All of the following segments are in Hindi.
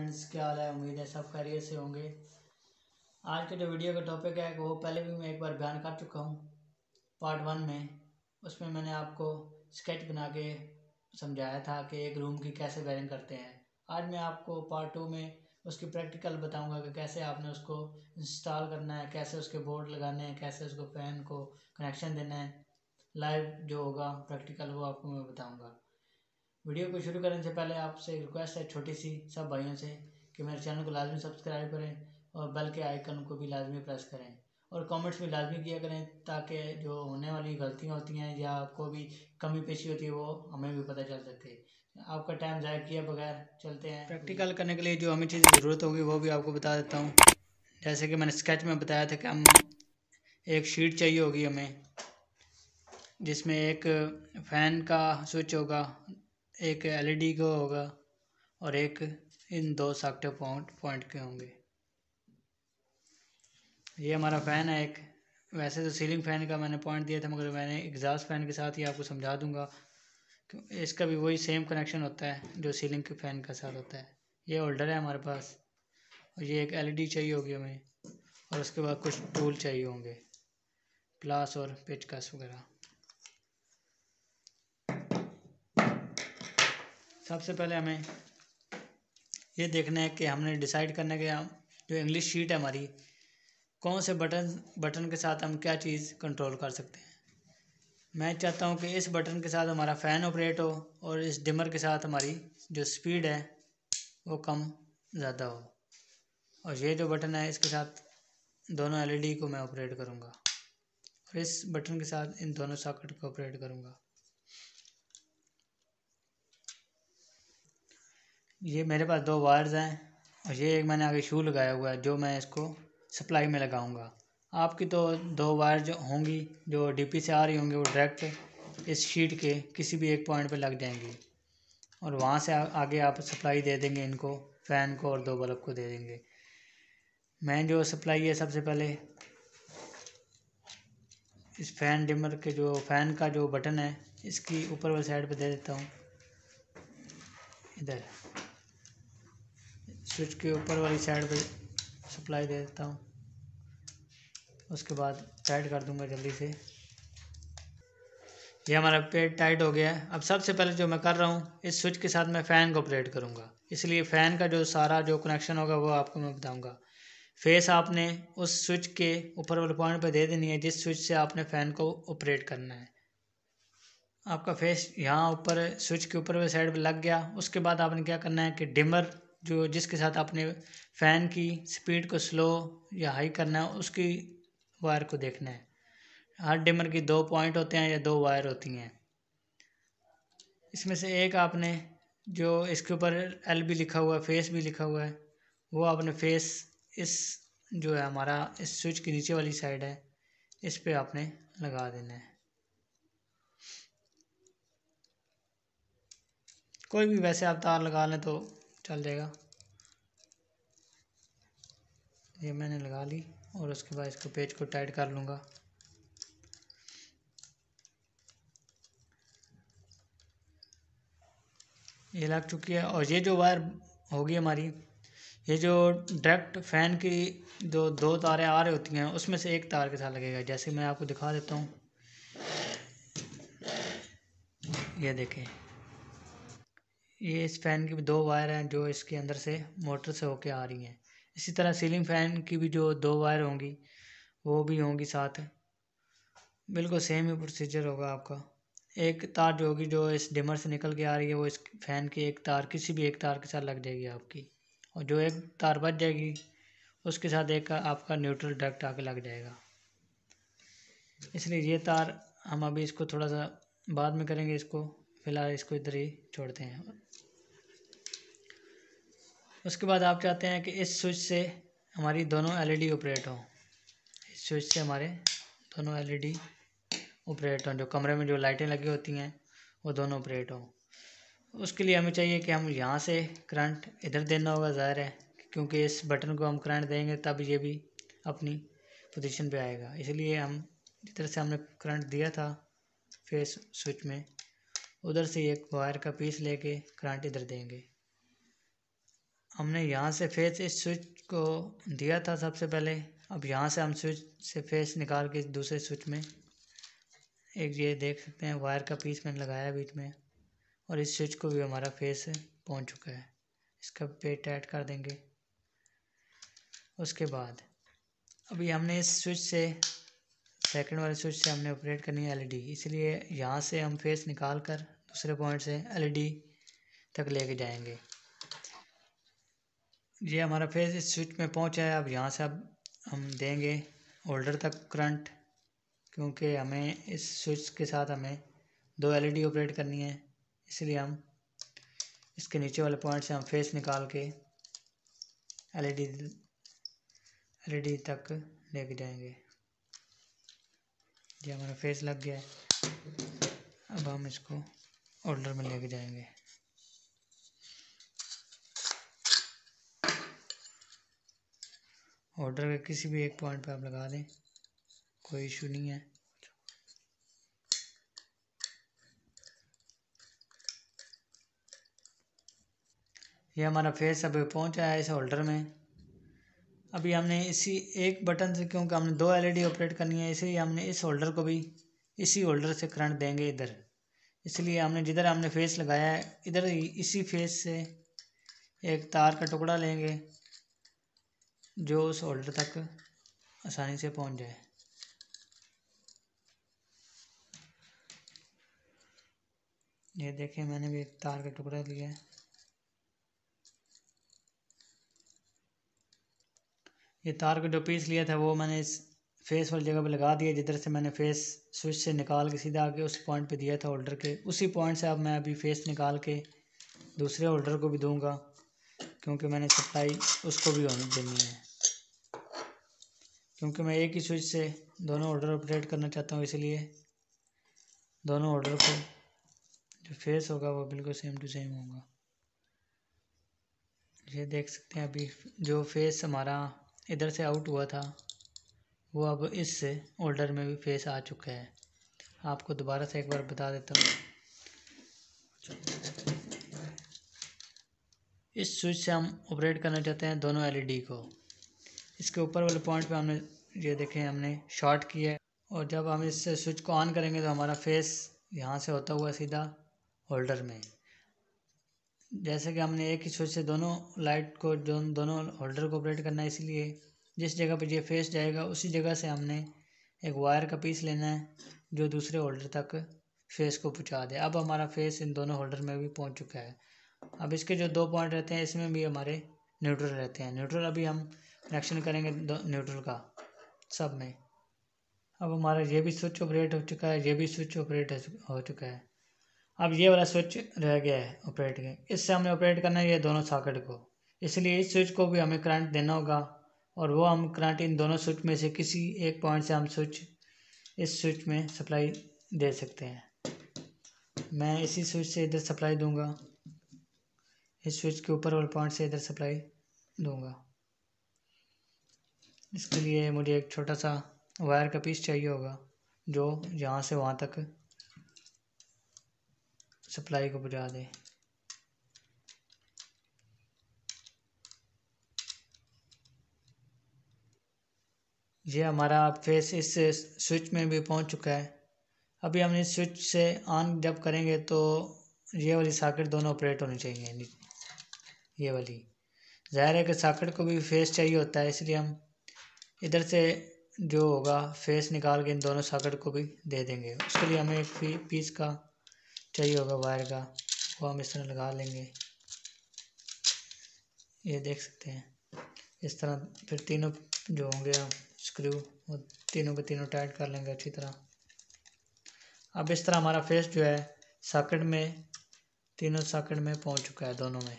फ्रेंड्स, क्या हाल है। उम्मीद है सब खैरियत से होंगे। आज के जो वीडियो का टॉपिक है वो पहले भी मैं एक बार बयान कर चुका हूँ पार्ट 1 में। उसमें मैंने आपको स्केच बना के समझाया था कि एक रूम की कैसे वायरिंग करते हैं। आज मैं आपको पार्ट 2 में उसकी प्रैक्टिकल बताऊंगा कि कैसे आपने उसको इंस्टॉल करना है, कैसे उसके बोर्ड लगाने हैं, कैसे उसको फ़ैन को कनेक्शन देना है। लाइव जो होगा प्रैक्टिकल वो आपको मैं बताऊँगा। वीडियो को शुरू करने से पहले आपसे एक रिक्वेस्ट है छोटी सी सब भाइयों से कि मेरे चैनल को लाजमी सब्सक्राइब करें और बेल के आइकन को भी लाजमी प्रेस करें और कमेंट्स भी लाजमी किया करें, ताकि जो होने वाली गलतियाँ होती हैं या आपको भी कमी पेशी होती है वो हमें भी पता चल सके। आपका टाइम ज़ाया किए बगैर चलते हैं। प्रैक्टिकल करने के लिए जो हमें चीज़ की ज़रूरत होगी वो भी आपको बता देता हूँ। जैसे कि मैंने स्केच में बताया था कि हम एक शीट चाहिए होगी हमें, जिसमें एक फ़ैन का स्विच होगा, एक एलईडी का होगा और एक इन दो सॉकेट पॉइंट के होंगे। ये हमारा फ़ैन है एक। वैसे तो सीलिंग फ़ैन का मैंने पॉइंट दिया था, मगर मैंने एग्जॉस्ट फ़ैन के साथ ही आपको समझा दूंगा। इसका भी वही सेम कनेक्शन होता है जो सीलिंग के फ़ैन के साथ होता है। ये होल्डर है हमारे पास और ये एक एलईडी चाहिए होगी हमें, और उसके बाद कुछ टूल चाहिए होंगे, प्लास और पेचकस वगैरह। सबसे पहले हमें ये देखना है कि हमने डिसाइड करना है कि जो इंग्लिश शीट है हमारी, कौन से बटन के साथ हम क्या चीज़ कंट्रोल कर सकते हैं। मैं चाहता हूँ कि इस बटन के साथ हमारा फ़ैन ऑपरेट हो और इस डिमर के साथ हमारी जो स्पीड है वो कम ज़्यादा हो, और ये जो बटन है इसके साथ दोनों एलईडी को मैं ऑपरेट करूँगा और इस बटन के साथ इन दोनों सॉकेट को ऑपरेट करूँगा। ये मेरे पास दो वायर्स हैं और ये एक मैंने आगे शू लगाया हुआ है जो मैं इसको सप्लाई में लगाऊंगा। आपकी तो दो वायर जो होंगी जो डीपी से आ रही होंगी वो डायरेक्ट इस शीट के किसी भी एक पॉइंट पे लग जाएंगी और वहाँ से आगे आप सप्लाई दे देंगे इनको, फ़ैन को और दो बल्ब को दे देंगे। मैं जो सप्लाई है सबसे पहले इस फ़ैन डिमर के जो फ़ैन का जो बटन है इसकी ऊपर वाली साइड पे दे देता हूँ। इधर स्विच के ऊपर वाली साइड पे सप्लाई दे देता हूँ, उसके बाद टाइट कर दूंगा जल्दी से। ये हमारा पेड टाइट हो गया है। अब सबसे पहले जो मैं कर रहा हूँ, इस स्विच के साथ मैं फ़ैन को ऑपरेट करूँगा, इसलिए फ़ैन का जो सारा जो कनेक्शन होगा वो आपको मैं बताऊँगा। फेस आपने उस स्विच के ऊपर वाले पॉइंट पे दे देनी है जिस स्विच से आपने फ़ैन को ऑपरेट करना है। आपका फेस यहाँ ऊपर स्विच के ऊपर वाली साइड पे लग गया। उसके बाद आपने क्या करना है कि डिमर जो जिसके साथ आपने फ़ैन की स्पीड को स्लो या हाई करना है उसकी वायर को देखना है। हर डिमर की दो पॉइंट होते हैं या दो वायर होती हैं। इसमें से एक आपने जो इसके ऊपर एल भी लिखा हुआ है, फेस भी लिखा हुआ है, वो आपने फेस इस जो है हमारा इस स्विच की नीचे वाली साइड है इस पे आपने लगा देना है। कोई भी वैसे आप तार लगा लें तो चल जाएगा। ये मैंने लगा ली और उसके बाद इसको पेज को टाइट कर लूँगा। ये लग चुकी है। और ये जो वायर होगी हमारी, ये जो डायरेक्ट फ़ैन की जो दो तारें आ रही होती हैं उसमें से एक तार के साथ लगेगा। जैसे मैं आपको दिखा देता हूँ, ये देखें, ये इस फ़ैन की भी दो वायर हैं जो इसके अंदर से मोटर से होके आ रही हैं। इसी तरह सीलिंग फ़ैन की भी जो दो वायर होंगी वो भी होंगी साथ। बिल्कुल सेम ही प्रोसीजर होगा आपका। एक तार जो होगी जो इस डिमर से निकल के आ रही है वो इस फ़ैन की एक तार किसी भी एक तार के साथ लग जाएगी आपकी, और जो एक तार बच जाएगी उसके साथ एक आपका न्यूट्रल डायरेक्ट आके लग जाएगा। इसलिए ये तार हम अभी इसको थोड़ा सा बाद में करेंगे, इसको फ़िलहाल इसको इधर ही छोड़ते हैं। उसके बाद आप चाहते हैं कि इस स्विच से हमारी दोनों एलईडी ऑपरेट हों। इस स्विच से हमारे दोनों एलईडी ऑपरेट हों, जो कमरे में जो लाइटें लगी होती हैं वो दोनों ऑपरेट हों। उसके लिए हमें चाहिए कि हम यहाँ से करंट इधर देना होगा, ज़ाहिर है, क्योंकि इस बटन को हम करंट देंगे तब ये भी अपनी पोजीशन पे आएगा। इसलिए हम जिधर से हमने करंट दिया था फेस स्विच में, उधर से एक वायर का पीस लेके करंट इधर देंगे। हमने यहाँ से फेस इस स्विच को दिया था सबसे पहले। अब यहाँ से हम स्विच से फेस निकाल के दूसरे स्विच में एक ये देख सकते हैं वायर का पीस मैंने लगाया बीच में, और इस स्विच को भी हमारा फेस पहुँच चुका है। इसका पेट ऐड कर देंगे। उसके बाद अभी हमने इस स्विच से सेकंड वाले स्विच से हमने ऑपरेट करनी है एलईडी, इसलिए यहाँ से हम फेस निकाल कर दूसरे पॉइंट से एलईडी तक लेके जाएंगे। ये हमारा फेस इस स्विच में पहुँचा है। अब यहाँ से अब हम देंगे होल्डर तक करंट, क्योंकि हमें इस स्विच के साथ हमें 2 एलईडी ऑपरेट करनी है, इसलिए हम इसके नीचे वाले पॉइंट से हम फेस निकाल के एलईडी तक लेके जाएंगे। ये हमारा फेस लग गया है। अब हम इसको होल्डर में लेके जाएंगे। होल्डर के किसी भी एक पॉइंट पे आप लगा दें, कोई इशू नहीं है। ये हमारा फेस अब पहुंचा है इस होल्डर में। अभी हमने इसी एक बटन से, क्योंकि हमने 2 एलईडी ऑपरेट करनी है, इसलिए हमने इस होल्डर को भी इसी होल्डर से करंट देंगे इधर। इसलिए हमने जिधर हमने फेस लगाया है इधर इसी फेस से एक तार का टुकड़ा लेंगे जो उस होल्डर तक आसानी से पहुंच जाए। ये देखिए मैंने भी एक तार का टुकड़ा लिया है। ये तार का जो पीस लिया था वो मैंने इस फेस वाली जगह पे लगा दिया, जिधर से मैंने फेस स्विच से निकाल के सीधा आके उस पॉइंट पे दिया था होल्डर के। उसी पॉइंट से अब मैं अभी फेस निकाल के दूसरे होल्डर को भी दूंगा, क्योंकि मैंने सप्लाई उसको भी होने देनी है। क्योंकि मैं एक ही स्विच से दोनों होल्डर ऑपरेट करना चाहता हूँ, इसलिए दोनों होल्डर को जो फेस होगा वो बिल्कुल सेम टू सेम होगा। ये देख सकते हैं अभी जो फेस हमारा इधर से आउट हुआ था वो अब इस होल्डर में भी फेस आ चुका है। आपको दोबारा से एक बार बता देता हूँ। इस स्विच से हम ऑपरेट करना चाहते हैं दोनों एलईडी को। इसके ऊपर वाले पॉइंट पे हमने ये देखें हमने शॉर्ट किया है, और जब हम इस स्विच को ऑन करेंगे तो हमारा फेस यहाँ से होता हुआ सीधा होल्डर में। जैसे कि हमने एक ही स्विच से दोनों लाइट को दोनों होल्डर को ऑपरेट करना है, इसलिए जिस जगह पे ये फेस जाएगा उसी जगह से हमने एक वायर का पीस लेना है जो दूसरे होल्डर तक फेस को पहुंचा दे। अब हमारा फेस इन दोनों होल्डर में भी पहुंच चुका है। अब इसके जो 2 पॉइंट रहते हैं इसमें भी हमारे न्यूट्रल रहते हैं। न्यूट्रल अभी हम कनेक्शन करेंगे न्यूट्रल का सब में। अब हमारा ये भी स्विच ऑपरेट हो चुका है, ये भी स्विच ऑपरेट हो चुका है। अब ये वाला स्विच रह गया है ऑपरेट के, इससे हमने ऑपरेट करना है ये दोनों सॉकेट को। इसलिए इस स्विच को भी हमें करंट देना होगा, और वो हम करंट इन दोनों स्विच में से किसी एक पॉइंट से हम इस स्विच में सप्लाई दे सकते हैं। मैं इसी स्विच से इधर सप्लाई दूंगा, इस स्विच के ऊपर वाले पॉइंट से इधर सप्लाई दूंगा। इसके लिए मुझे एक छोटा सा वायर का पीस चाहिए होगा जो यहाँ से वहाँ तक सप्लाई को पहुँचा दे। ये हमारा फेस इस स्विच में भी पहुँच चुका है। अभी हमने इस स्विच से ऑन जब करेंगे तो ये वाली सॉकेट दोनों ऑपरेट होनी चाहिए। ये वाली ज़ाहिर है कि सॉकेट को भी फेस चाहिए होता है, इसलिए हम इधर से जो होगा फेस निकाल के इन दोनों सॉकेट को भी दे देंगे। उसके लिए हमें एक पीस का चाहिए होगा वायर का, वो हम इस तरह लगा लेंगे। ये देख सकते हैं इस तरह। फिर तीनों जो होंगे हम स्क्रू वो तीनों के तीनों टाइट कर लेंगे अच्छी तरह। अब इस तरह हमारा फेस जो है सॉकेट में, तीनों सॉकेट में पहुंच चुका है दोनों में।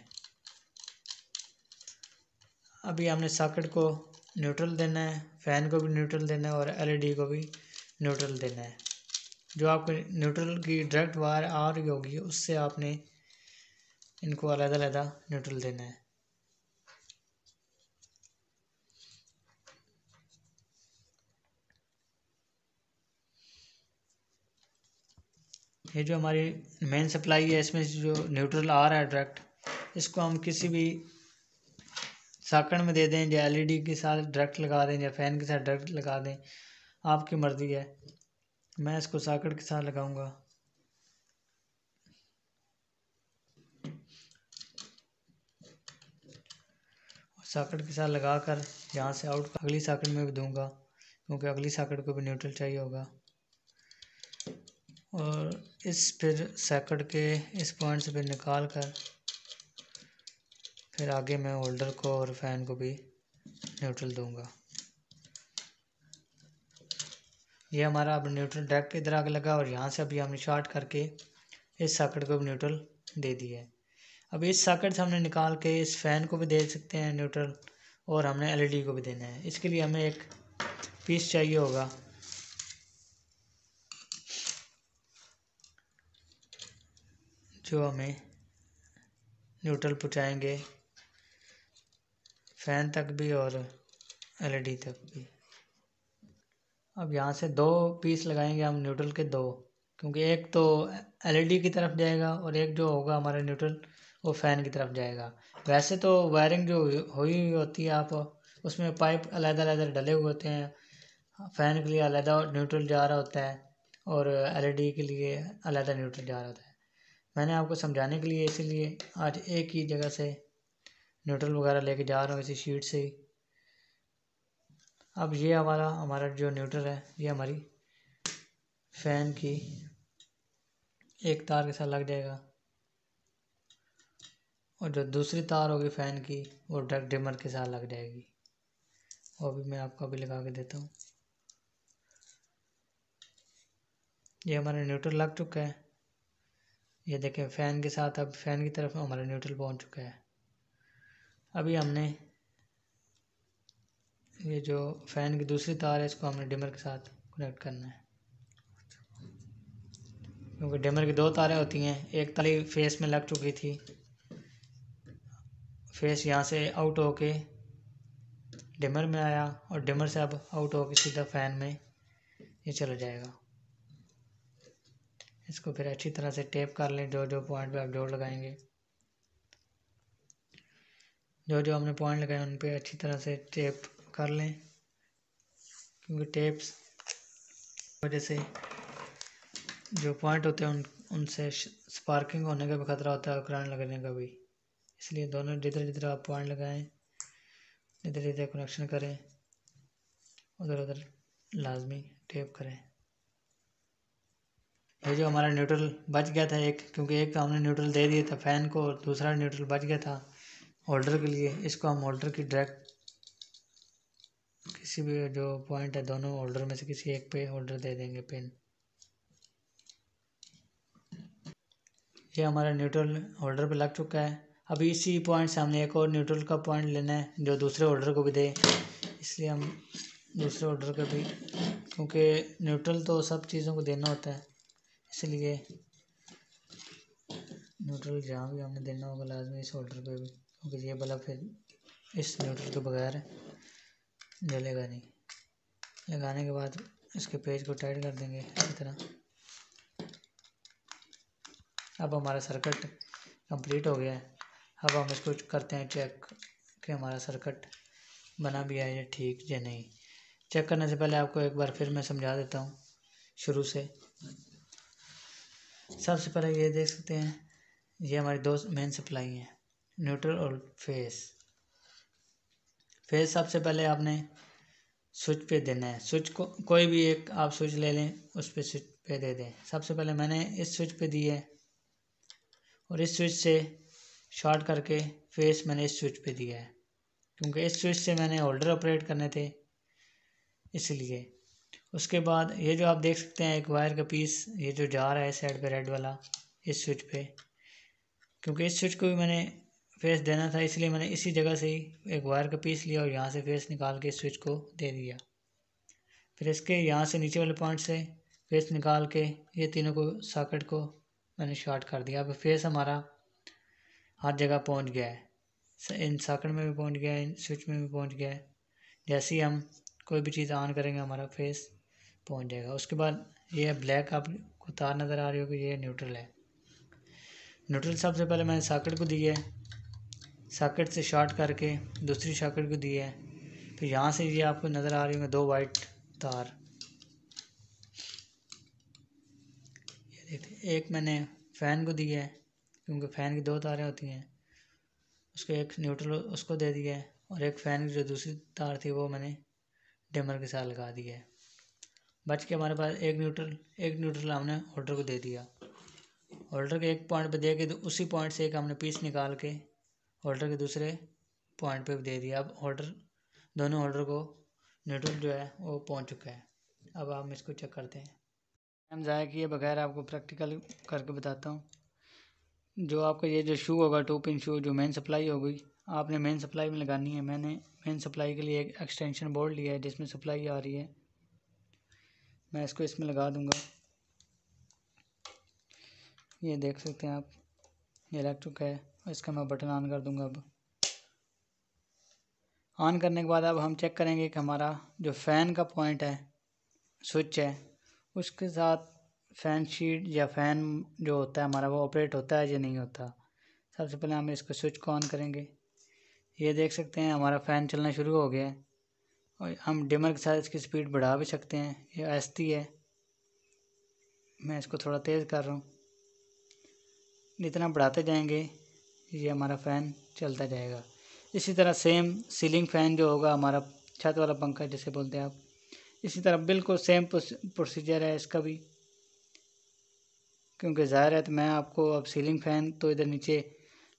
अभी हमने सॉकेट को न्यूट्रल देना है, फ़ैन को भी न्यूट्रल देना है और एलईडी को भी न्यूट्रल देना है। जो आपको न्यूट्रल की डायरेक्ट वायर आ रही होगी उससे आपने इनको अलग-अलग न्यूट्रल देना है। ये जो हमारी मेन सप्लाई है इसमें जो न्यूट्रल आ रहा है डायरेक्ट, इसको हम किसी भी सॉकेट में दे दें, या एलईडी के साथ डायरेक्ट लगा दें, या फैन के साथ डायरेक्ट लगा दें, आपकी मर्ज़ी है। मैं इसको सॉकेट के साथ लगाऊंगा। सॉकेट के साथ लगाकर यहाँ से आउट अगली सॉकेट में भी दूंगा, क्योंकि अगली सॉकेट को भी न्यूट्रल चाहिए होगा। और इस फिर सॉकेट के इस पॉइंट से फिर निकाल कर फिर आगे मैं होल्डर को और फैन को भी न्यूट्रल दूंगा। ये हमारा अब न्यूट्रल डायरेक्ट इधर आगे लगा, और यहाँ से अभी हमने शॉर्ट करके इस सॉकेट को भी न्यूट्रल दे दिया है। अब इस सॉकेट से हमने निकाल के इस फैन को भी दे सकते हैं न्यूट्रल, और हमने एलईडी को भी देना है। इसके लिए हमें एक पीस चाहिए होगा। जो हमें न्यूट्रल पहुँचाएंगे फैन तक भी और एलईडी तक भी। अब यहाँ से 2 पीस लगाएंगे हम न्यूट्रल के, 2, क्योंकि एक तो एलईडी की तरफ जाएगा और एक जो होगा हमारा न्यूट्रल वो फैन की तरफ जाएगा। वैसे तो वायरिंग जो हुई होती है आप उसमें पाइप अलग-अलग डले हुए होते हैं, फैन के लिए अलग न्यूट्रल जा रहा होता है और एलईडी के लिए अलग न्यूट्रल जा रहा होता है। मैंने आपको समझाने के लिए इसीलिए आज एक ही जगह से न्यूट्रल वगैरह लेके जा रहा हूँ, इसी शीट से ही। अब ये हमारा जो न्यूट्रल है ये हमारी फैन की एक तार के साथ लग जाएगा, और जो दूसरी तार होगी फैन की वो डायरेक्ट डिमर के साथ लग जाएगी। वो भी मैं आपको अभी लगा के देता हूँ। ये हमारा न्यूट्रल लग चुका है। ये देखें फैन के साथ अब फैन की तरफ हमारा न्यूट्रल पहुँच चुका है। अभी हमने ये जो फैन की दूसरी तार है इसको हमने डिमर के साथ कनेक्ट करना है, क्योंकि डिमर की 2 तारें होती हैं। एक तार फेस में लग चुकी थी, फेस यहाँ से आउट होके डिमर में आया, और डिमर से अब आउट होके सीधा फैन में ये चला जाएगा। इसको फिर अच्छी तरह से टेप कर लें, जो जो पॉइंट पे आप जोड़ लगाएंगे, जो जो हमने पॉइंट लगाए उन पे अच्छी तरह से टेप कर लें, क्योंकि टेप्स वजह से जो पॉइंट होते हैं उनसे स्पार्किंग होने का भी खतरा होता है और करंट लगने का भी। इसलिए दोनों जिधर जिधर आप पॉइंट लगाएं, इधर इधर कनेक्शन करें, उधर उधर लाजमी टेप करें। ये जो हमारा न्यूट्रल बच गया था एक, क्योंकि एक तो हमने न्यूट्रल दे दिया था फैन को और दूसरा न्यूट्रल बच गया था होल्डर के लिए। इसको हम होल्डर की डायरेक्ट किसी भी जो पॉइंट है दोनों होल्डर में से किसी एक पे होल्डर दे देंगे पिन। ये हमारा न्यूट्रल होल्डर पे लग चुका है। अभी इसी पॉइंट से हमने एक और न्यूट्रल का पॉइंट लेना है जो दूसरे होल्डर को भी दे, इसलिए हम दूसरे होल्डर का भी, क्योंकि न्यूट्रल तो सब चीज़ों को देना होता है, इसलिए न्यूट्रल जहाँ भी हमने देना होगा लाजमी इस होल्डर पे भी, क्योंकि ये बल्ब फिर इस न्यूट्रल के बगैर जलेगा नहीं। लगाने के बाद इसके पेज को टाइट कर देंगे इसी तरह। अब हमारा सर्किट कंप्लीट हो गया है। अब हम इसको करते हैं चेक कि हमारा सर्किट बना भी है या ठीक या नहीं। चेक करने से पहले आपको एक बार फिर मैं समझा देता हूँ शुरू से। सबसे पहले ये देख सकते हैं, ये हमारी 2 मेन सप्लाई हैं, न्यूट्रल और फेस। फेस सबसे पहले आपने स्विच पे देना है। स्विच को कोई भी एक आप स्विच ले लें, उस पर स्विच पे दे दें। सबसे पहले मैंने इस स्विच पे दी है, और इस स्विच से शॉर्ट करके फेस मैंने इस स्विच पे दिया है, क्योंकि इस स्विच से मैंने होल्डर ऑपरेट करने थे इसलिए। उसके बाद ये जो आप देख सकते हैं एक वायर का पीस ये जो जा रहा है साइड पे रेड वाला इस स्विच पे, क्योंकि इस स्विच को भी मैंने फेस देना था इसलिए मैंने इसी जगह से ही एक वायर का पीस लिया और यहाँ से फेस निकाल के स्विच को दे दिया। फिर इसके यहाँ से नीचे वाले पॉइंट से फेस निकाल के ये तीनों को सॉकेट को मैंने शॉर्ट कर दिया। अब फेस हमारा हर जगह पहुँच गया है, इन सॉकेट में भी पहुँच गया है, इन स्विच में भी पहुँच गया है। जैसे ही हम कोई भी चीज़ ऑन करेंगे हमारा फेस पहुँच जाएगा। उसके बाद ये ब्लैक आपको तार नज़र आ रही होगी, ये न्यूट्रल है। न्यूट्रल सबसे पहले मैंने सॉकेट को दी है, सॉकेट से शॉर्ट करके दूसरी सॉकेट को दिया है। फिर यहाँ से ये आपको नज़र आ रही होंगे 2 वाइट तार, ये देखिए। एक मैंने फ़ैन को दिया है क्योंकि फ़ैन की 2 तारें होती हैं, उसको एक न्यूट्रल उसको दे दिया है, और एक फ़ैन की जो दूसरी तार थी वो मैंने डिमर के साथ लगा दिया है। बच के हमारे पास एक न्यूट्रल हमने होल्डर को दे दिया। होल्डर के एक पॉइंट पे दे के उसी पॉइंट से एक हमने पीस निकाल के होल्डर के दूसरे पॉइंट पे दे दिया। अब दोनों होल्डर को न्यूट्रल जो है वो पहुंच चुका है। अब हम इसको चेक करते हैं। टाइम ज़ाया किए बगैर आपको प्रैक्टिकल करके बताता हूँ। जो आपका ये जो शू होगा 2 पिन शू, जो मेन सप्लाई होगी आपने मेन सप्लाई में लगानी है। मैंने मेन सप्लाई के लिए एक एक्सटेंशन बोर्ड लिया है जिसमें सप्लाई आ रही है। मैं इसको इसमें लगा दूंगा। ये देख सकते हैं आप, ये लग चुका है। इसका मैं बटन ऑन कर दूंगा। अब ऑन करने के बाद अब हम चेक करेंगे कि हमारा जो फ़ैन का पॉइंट है, स्विच है, उसके साथ फ़ैन शीट या फ़ैन जो होता है हमारा वो ऑपरेट होता है या नहीं होता। सबसे पहले हम इसको स्विच को ऑन करेंगे। ये देख सकते हैं हमारा फ़ैन चलना शुरू हो गया है, और हम डिमर के साथ इसकी स्पीड बढ़ा भी सकते हैं। ये आहिस्ती है, मैं इसको थोड़ा तेज़ कर रहा हूँ। जितना बढ़ाते जाएंगे ये हमारा फ़ैन चलता जाएगा। इसी तरह सेम सीलिंग फ़ैन जो होगा हमारा, छत वाला पंखा जिसे बोलते हैं आप, इसी तरह बिल्कुल सेम प्रोसीजर है इसका भी। क्योंकि ज़ाहिर है तो मैं आपको अब सीलिंग फ़ैन तो इधर नीचे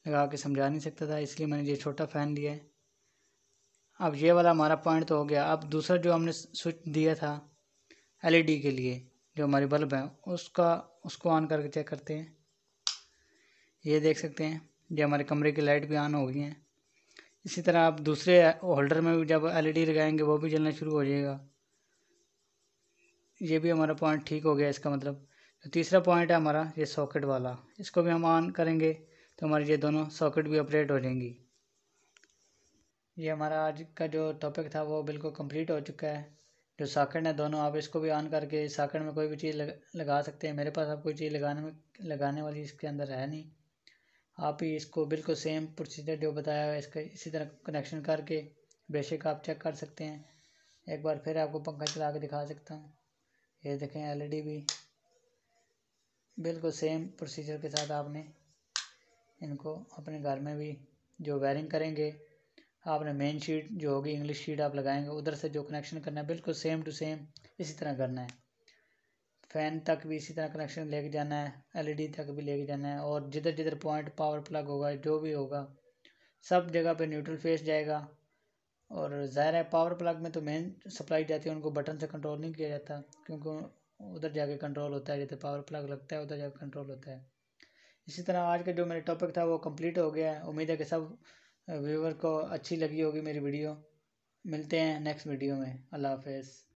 लगा के समझा नहीं सकता था, इसलिए मैंने ये छोटा फ़ैन लिया है। अब ये वाला हमारा पॉइंट तो हो गया। अब दूसरा जो हमने स्विच दिया था एलईडी के लिए, जो हमारी बल्ब है, उसको ऑन करके चेक करते हैं। ये देख सकते हैं ये हमारे कमरे की लाइट भी ऑन हो गई हैं। इसी तरह आप दूसरे होल्डर में भी जब एलईडी लगाएंगे वो भी जलना शुरू हो जाएगा। ये भी हमारा पॉइंट ठीक हो गया। इसका मतलब जो तीसरा पॉइंट है हमारा ये सॉकेट वाला, इसको भी हम ऑन करेंगे तो हमारी ये दोनों सॉकेट भी ऑपरेट हो जाएंगी। ये हमारा आज का जो टॉपिक था वो बिल्कुल कंप्लीट हो चुका है। जो सॉकेट है दोनों, आप इसको भी ऑन करके सॉकेट में कोई भी चीज़ लगा सकते हैं। मेरे पास अब कोई चीज़ लगाने वाली इसके अंदर है नहीं। आप ही इसको बिल्कुल सेम प्रोसीजर जो बताया है इसका इसी तरह कनेक्शन करके बेशक आप चेक कर सकते हैं। एक बार फिर आपको पंखा चला के दिखा सकता हूँ। ये देखें एलईडी भी बिल्कुल सेम प्रोसीजर के साथ आपने इनको अपने घर में भी जो वायरिंग करेंगे, आपने मेन शीट जो होगी इंग्लिश शीट आप लगाएंगे, उधर से जो कनेक्शन करना है बिल्कुल सेम टू सेम इसी तरह करना है। फ़ैन तक भी इसी तरह कनेक्शन लेके जाना है, एलईडी तक भी लेके जाना है, और जिधर जिधर पॉइंट पावर प्लग होगा जो भी होगा सब जगह पे न्यूट्रल फेस जाएगा। और ज़ाहिर है पावर प्लग में तो मेन सप्लाई जाती है, उनको बटन से कंट्रोल नहीं किया जाता, क्योंकि उधर जाके कंट्रोल होता है, जिधर पावर प्लग लगता है उधर जाके कंट्रोल होता है। इसी तरह आज का जो मेरा टॉपिक था वो कंप्लीट हो गया है। उम्मीद है कि सब व्यूवर को अच्छी लगी होगी मेरी वीडियो। मिलते हैं नेक्स्ट वीडियो में। अल्लाह हाफ़िज़।